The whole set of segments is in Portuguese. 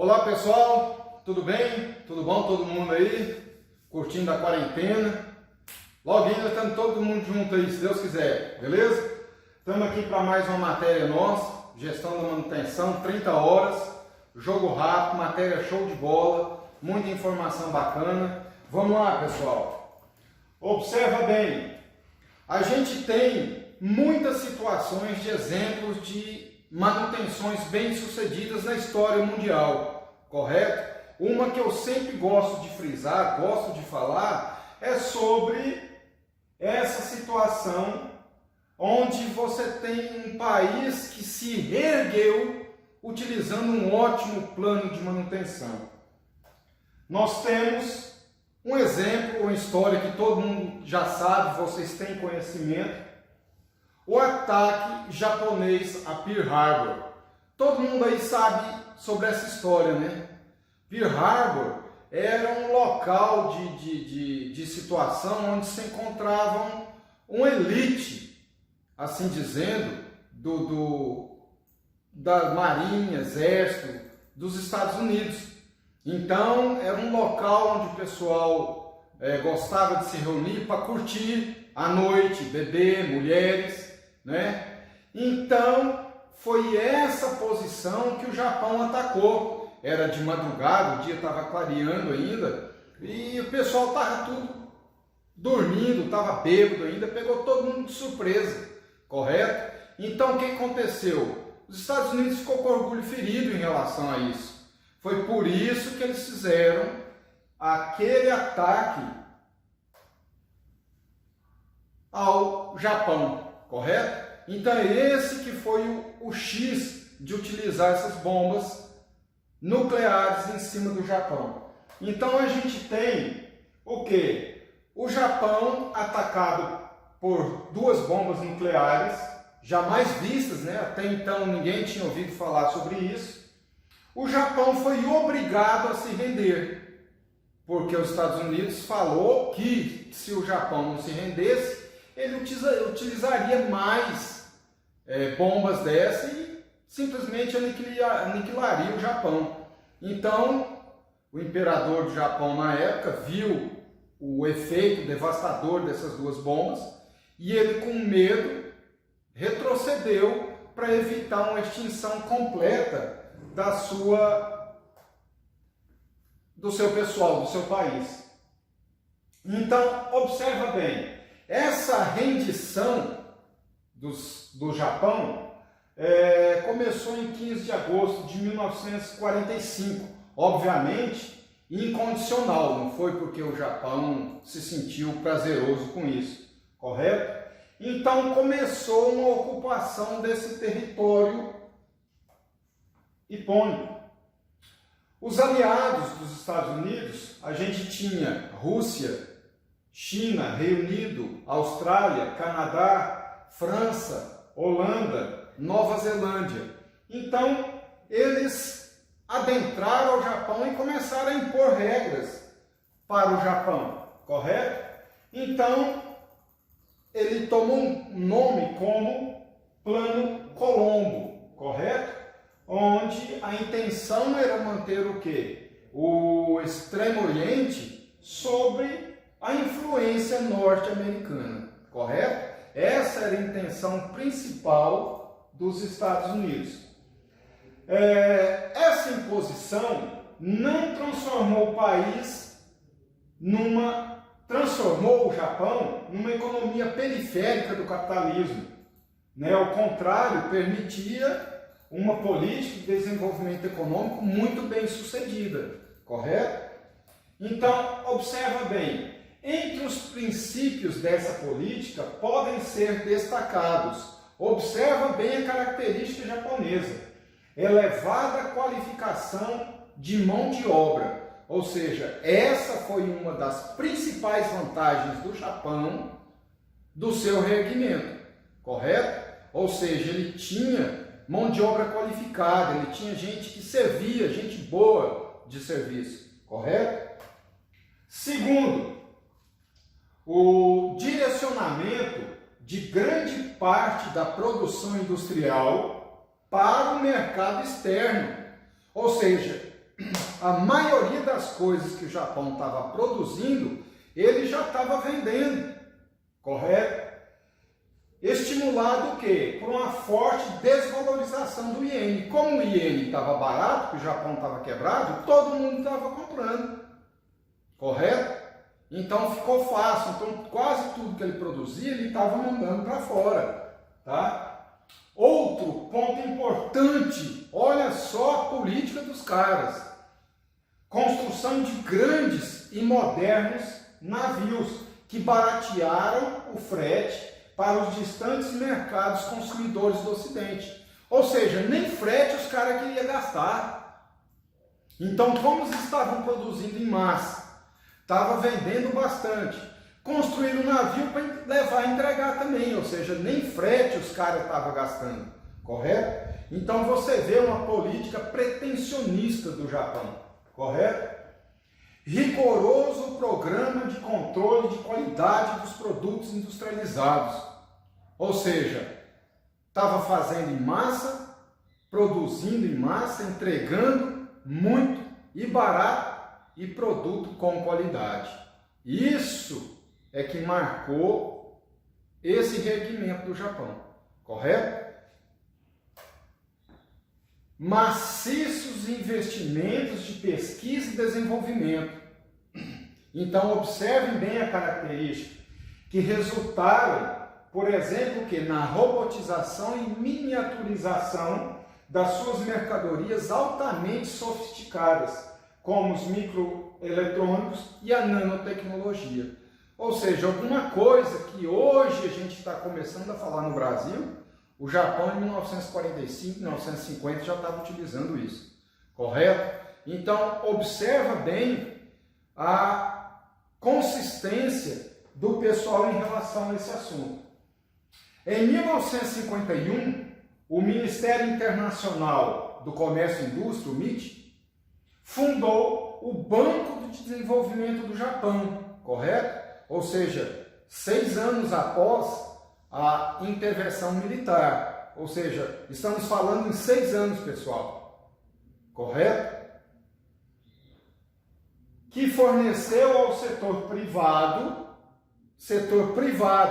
Olá pessoal, tudo bem? Tudo bom? Todo mundo aí? Curtindo a quarentena? Logo ainda estamos todo mundo junto aí, se Deus quiser, beleza? Estamos aqui para mais uma matéria nossa, gestão da manutenção, 30 horas, jogo rápido, matéria show de bola, muita informação bacana. Vamos lá pessoal, observa bem, a gente tem muitas situações de exemplos de manutenções bem-sucedidas na história mundial, correto? Uma que eu sempre gosto de frisar, gosto de falar, é sobre essa situação onde você tem um país que se reergueu utilizando um ótimo plano de manutenção. Nós temos um exemplo, uma história que todo mundo já sabe, vocês têm conhecimento, o ataque japonês a Pearl Harbor. Todo mundo aí sabe sobre essa história, né? Pearl Harbor era um local de situação onde se encontravam uma elite, assim dizendo, da Marinha, Exército dos Estados Unidos. Então era um local onde o pessoal gostava de se reunir para curtir à noite, beber, mulheres, né? Então foi essa posição que o Japão atacou. Era de madrugada, o dia estava clareando ainda e o pessoal estava tudo dormindo, estava bêbado ainda, pegou todo mundo de surpresa, correto? Então o que aconteceu? Os Estados Unidos ficou com orgulho ferido em relação a isso. Foi por isso que eles fizeram aquele ataque ao Japão. Correto? Então é esse que foi o X de utilizar essas bombas nucleares em cima do Japão. Então a gente tem o que? O Japão atacado por duas bombas nucleares, jamais vistas, né? Até então ninguém tinha ouvido falar sobre isso. O Japão foi obrigado a se render, porque os Estados Unidos falou que se o Japão não se rendesse, ele utilizaria mais bombas dessas e simplesmente aniquilaria o Japão. Então, o imperador do Japão na época viu o efeito devastador dessas duas bombas e ele, com medo, retrocedeu para evitar uma extinção completa do seu pessoal, do seu país. Então, observa bem. Essa rendição do Japão começou em 15 de agosto de 1945, obviamente incondicional, não foi porque o Japão se sentiu prazeroso com isso, correto? Então começou uma ocupação desse território nipônico. Os aliados dos Estados Unidos, a gente tinha Rússia, China, Reino Unido, Austrália, Canadá, França, Holanda, Nova Zelândia. Então, eles adentraram ao Japão e começaram a impor regras para o Japão, correto? Então, ele tomou um nome como Plano Colombo, correto? Onde a intenção era manter o quê? O Extremo Oriente sobre a influência norte-americana, correto? Essa era a intenção principal dos Estados Unidos. Essa imposição não transformou o país transformou o Japão numa economia periférica do capitalismo, né? Ao contrário, permitia uma política de desenvolvimento econômico muito bem sucedida, correto? Então, observa bem. Entre os princípios dessa política podem ser destacados. Observa bem a característica japonesa. Elevada qualificação de mão de obra. Ou seja, essa foi uma das principais vantagens do Japão do seu reerguimento. Correto? Ou seja, ele tinha mão de obra qualificada, ele tinha gente que servia, gente boa de serviço. Correto? Segundo, o direcionamento de grande parte da produção industrial para o mercado externo. Ou seja, a maioria das coisas que o Japão estava produzindo, ele já estava vendendo, correto? Estimulado o quê? Por uma forte desvalorização do iene. Como o iene estava barato, porque o Japão estava quebrado, todo mundo estava comprando, correto? Então ficou fácil, então quase tudo que ele produzia, ele estava mandando para fora, tá? Outro ponto importante, olha só a política dos caras. Construção de grandes e modernos navios que baratearam o frete para os distantes mercados consumidores do Ocidente. Ou seja, nem frete os caras queriam gastar. Então, como eles estavam produzindo em massa, estava vendendo bastante, construindo navio para levar e entregar também, ou seja, nem frete os caras estavam gastando, correto? Então você vê uma política pretensionista do Japão, correto? Rigoroso programa de controle de qualidade dos produtos industrializados, ou seja, estava fazendo em massa, produzindo em massa, entregando muito e barato e produto com qualidade. Isso é que marcou esse reerguimento do Japão, correto? Maciços investimentos de pesquisa e desenvolvimento. Então, observem bem a característica que resultaram, por exemplo, que na robotização e miniaturização das suas mercadorias altamente sofisticadas, como os microeletrônicos e a nanotecnologia. Ou seja, alguma coisa que hoje a gente está começando a falar no Brasil, o Japão em 1945, 1950 já estava utilizando isso, correto? Então, observa bem a consistência do pessoal em relação a esse assunto. Em 1951, o Ministério Internacional do Comércio e Indústria, o MIT, fundou o Banco de Desenvolvimento do Japão, correto? Ou seja, 6 anos após a intervenção militar. Ou seja, estamos falando em 6 anos, pessoal, correto? Que forneceu ao setor privado,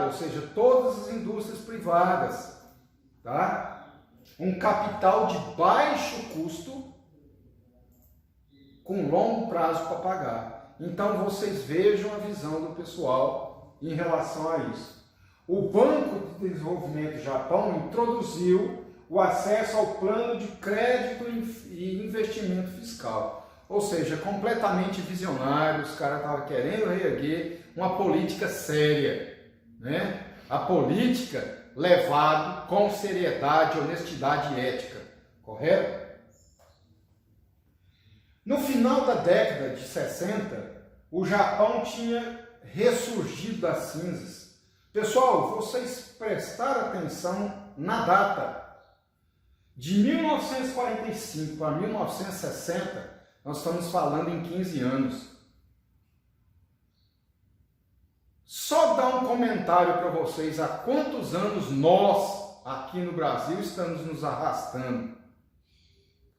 ou seja, todas as indústrias privadas, tá? Um capital de baixo custo, com longo prazo para pagar. Então vocês vejam a visão do pessoal em relação a isso. O Banco de Desenvolvimento do Japão introduziu o acesso ao plano de crédito e investimento fiscal. Ou seja, completamente visionário, os caras estavam querendo reerguer uma política séria, né? A política levada com seriedade, honestidade e ética, correto? No final da década de 60, o Japão tinha ressurgido das cinzas. Pessoal, vocês prestaram atenção na data. De 1945 a 1960, nós estamos falando em 15 anos. Só dar um comentário para vocês há quantos anos nós, aqui no Brasil, estamos nos arrastando.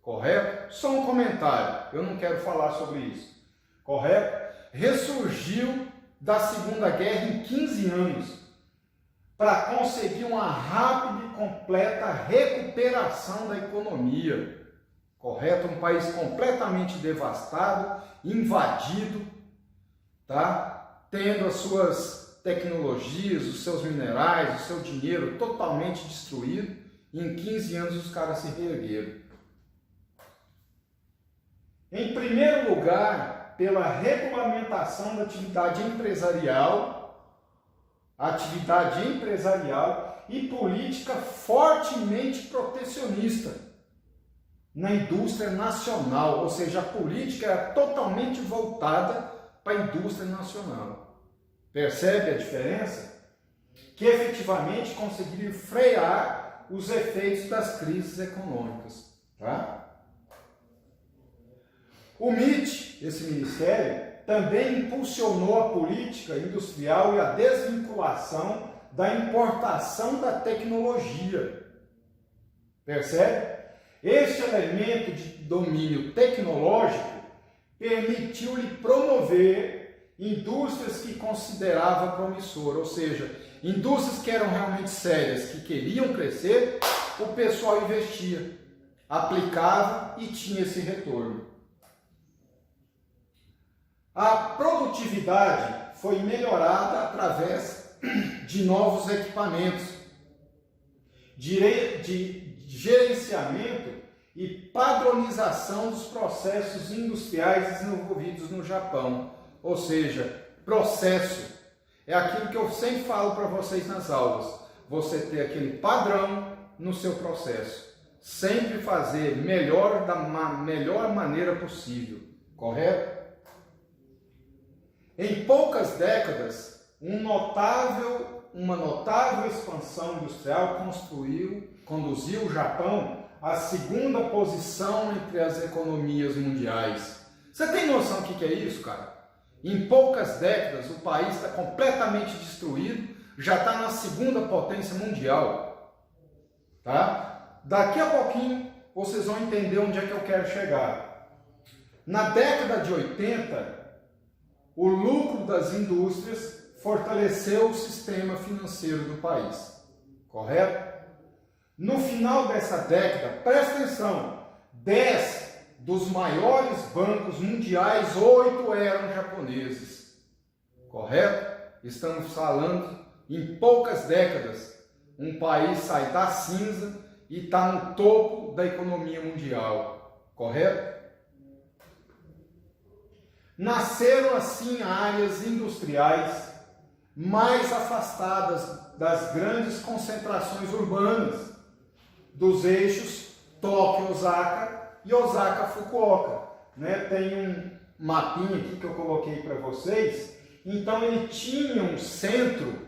Correto? Só um comentário, eu não quero falar sobre isso. Correto? Ressurgiu da Segunda Guerra em 15 anos para conseguir uma rápida e completa recuperação da economia. Correto? Um país completamente devastado, invadido, tá? Tendo as suas tecnologias, os seus minerais, o seu dinheiro totalmente destruído. E em 15 anos os caras se reergueram. Em primeiro lugar, pela regulamentação da atividade empresarial e política fortemente protecionista na indústria nacional, ou seja, a política era totalmente voltada para a indústria nacional. Percebe a diferença? Que efetivamente conseguiram frear os efeitos das crises econômicas, tá? O MIT, esse ministério, também impulsionou a política industrial e a desvinculação da importação da tecnologia. Percebe? Este elemento de domínio tecnológico permitiu-lhe promover indústrias que considerava promissora, ou seja, indústrias que eram realmente sérias, que queriam crescer, o pessoal investia, aplicava e tinha esse retorno. A produtividade foi melhorada através de novos equipamentos, de gerenciamento e padronização dos processos industriais desenvolvidos no Japão. Ou seja, processo é aquilo que eu sempre falo para vocês nas aulas. Você ter aquele padrão no seu processo. Sempre fazer melhor da melhor maneira possível. Correto? Em poucas décadas, uma notável expansão industrial conduziu o Japão à segunda posição entre as economias mundiais. Você tem noção do que é isso, cara? Em poucas décadas, o país está completamente destruído, já está na segunda potência mundial. Tá? Daqui a pouquinho, vocês vão entender onde é que eu quero chegar. Na década de 80, o lucro das indústrias fortaleceu o sistema financeiro do país. Correto? No final dessa década, presta atenção, 10 dos maiores bancos mundiais, 8 eram japoneses. Correto? Estamos falando em poucas décadas, um país sai da cinza e está no topo da economia mundial. Correto? Nasceram assim áreas industriais mais afastadas das grandes concentrações urbanas, dos eixos Tóquio-Osaka e Osaka-Fukuoka. Tem um mapinha aqui que eu coloquei para vocês. Então ele tinha um centro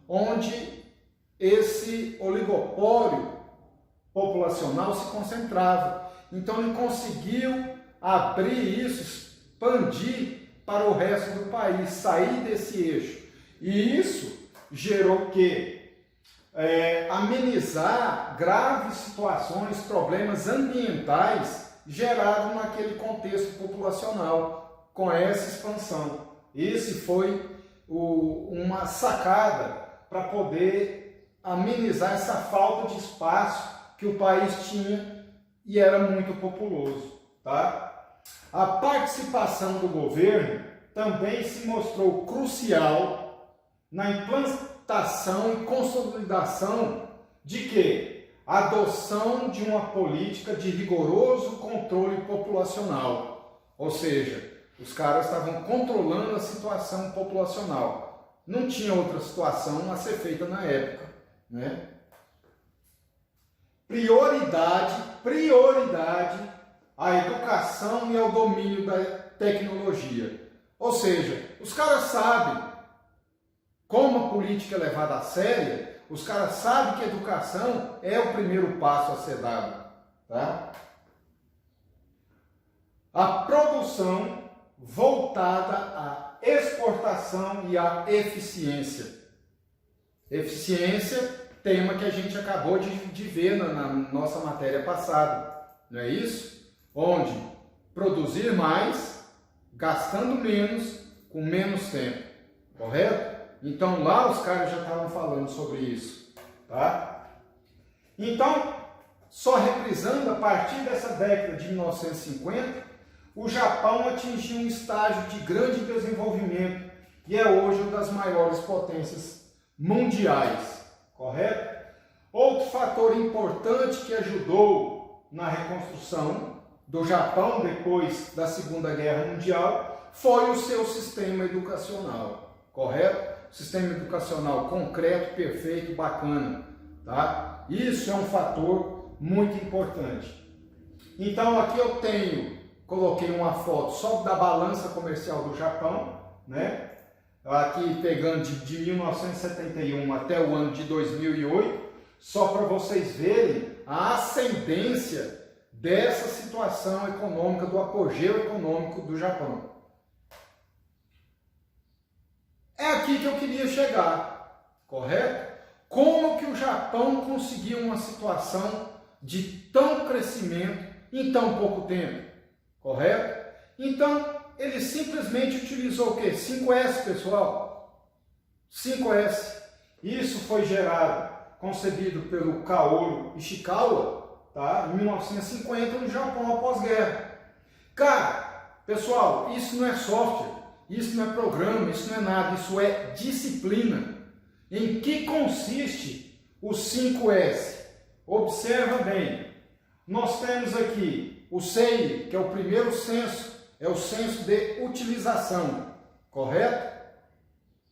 onde esse oligopólio populacional se concentrava. Então ele conseguiu abrir isso, expandir para o resto do país, sair desse eixo. E isso gerou o quê? Amenizar graves situações, problemas ambientais gerados naquele contexto populacional com essa expansão. Esse foi uma sacada para poder amenizar essa falta de espaço que o país tinha e era muito populoso. Tá? A participação do governo também se mostrou crucial na implantação e consolidação de quê? Adoção de uma política de rigoroso controle populacional. Ou seja, os caras estavam controlando a situação populacional. Não tinha outra situação a ser feita na época. Prioridade à educação e ao domínio da tecnologia. Ou seja, os caras sabem como a política é levada a sério, os caras sabem que a educação é o primeiro passo a ser dado. Tá? A produção voltada à exportação e à eficiência. Eficiência, tema que a gente acabou de ver na nossa matéria passada. Não é isso? Onde produzir mais, gastando menos, com menos tempo. Correto? Então lá os caras já estavam falando sobre isso. Tá? Então, só reprisando, a partir dessa década de 1950, o Japão atingiu um estágio de grande desenvolvimento e é hoje uma das maiores potências mundiais. Correto? Outro fator importante que ajudou na reconstrução do Japão depois da Segunda Guerra Mundial foi o seu sistema educacional. Correto? Sistema educacional concreto, perfeito, bacana. Tá? Isso é um fator muito importante. Então aqui eu coloquei uma foto só da balança comercial do Japão, aqui pegando de 1971 até o ano de 2008, só para vocês verem a ascendência dessa situação econômica, do apogeu econômico do Japão. É aqui que eu queria chegar, correto? Como que o Japão conseguiu uma situação de tão crescimento em tão pouco tempo, correto? Então, ele simplesmente utilizou o quê? 5S, pessoal. 5S. Isso foi gerado, concebido pelo Kaoru Ishikawa, tá? Em 1950, no Japão, após guerra. Cara, pessoal, isso não é software, isso não é programa, isso não é nada, isso é disciplina. Em que consiste o 5S? Observa bem. Nós temos aqui o SEI, que é o primeiro senso, é o senso de utilização, correto?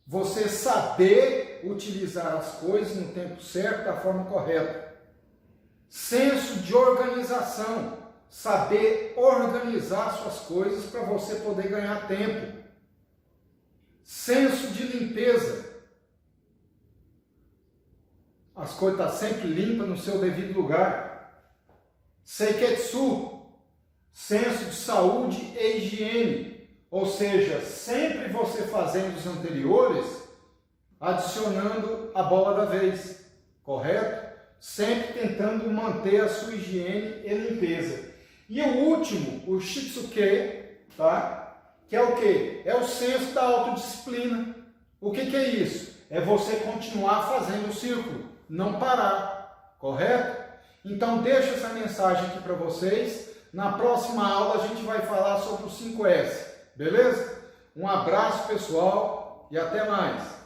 Você saber utilizar as coisas no tempo certo, da forma correta. Senso de organização, saber organizar suas coisas para você poder ganhar tempo. Senso de limpeza, as coisas estão sempre limpas no seu devido lugar. Seiketsu, senso de saúde e higiene, ou seja, sempre você fazendo os anteriores, adicionando a bola da vez, correto? Sempre tentando manter a sua higiene e limpeza. E o último, o Shitsuke, tá? Que é o quê? É o senso da autodisciplina. O que é isso? É você continuar fazendo o círculo, não parar, correto? Então deixa essa mensagem aqui para vocês. Na próxima aula a gente vai falar sobre o 5S, beleza? Um abraço pessoal e até mais!